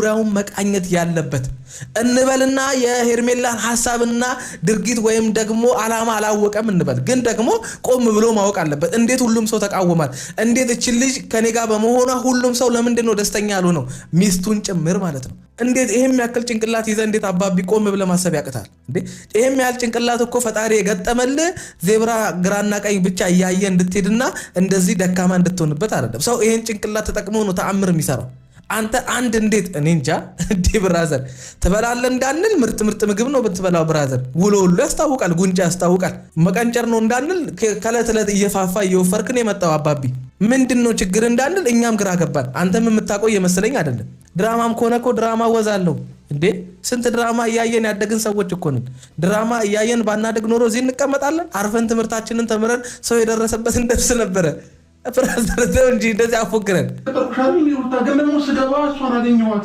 ዙሪያውን መቃኘት ያለበት እንበልና የሄርሜላን ሐሳብና ድርጊት ወይም ደግሞ አላማ አላወቀም እንበል ግን ደግሞ ቆም ብሎ ማወቅ አለበት እንዴት ሁሉም ሰው ተቃወማል እንዴት እቺ ልጅ ከኔ ጋር በመሆኗ ሁሉም ሰው ለምንድን ነው ደስተኛ ያልሆነው ሚስቱን ጭምር ማለት ነው እንዴት ይሄም ያክል ጭንቅላት ይዘ እንዴት አባቢ ቆም ብለ ማሰብ ያቅታል እንዴ ይሄም ያክል ጭንቅላት እኮ ፈጣሪ የገጠመል ዜብራ ግራና ቀኝ ብቻ ያያየ እንድትሄድና እንደዚህ ደካማ እንድትሆንበት አይደለም ሰው ይሄን ጭንቅላት ተጠቅሞ ነው ተአምር የሚሰራው አንተ አንድ እንዴት እኔ እንጃ እንዴ ብራዘር ተበላለ እንዳንል ምርጥ ምግብ ነው ብትበላው ብራዘር ውሎ ሁሉ ያስታውቃል ጉንጫ ያስታውቃል መቀንጨር ነው እንዳንል ከለተለት እየፋፋ እየወፈርክ ነው የመጣው አባቢ ምንድነው ችግር እንዳንል እኛም ግራ ገባን አንተም የምታቆይ የመሰለኝ አይደለም ድራማም ኮነኮ ድራማ ወዛለው እንዴ ስንት ድራማ ያያየን ያደግን ሰዎች እኮ ነን ድራማ ያያየን ባናደግ ኖሮ እዚህ እንቀመጣለን አርፈን ትምርታችንን ተምረን ሰው የደረሰበት እንደርስ ነበር ፍራዘር እንጂ እንደዚህ አፎክረን ተቆሻሚ ይሩታ ገመን ወስደባ እሷን አገኘዋት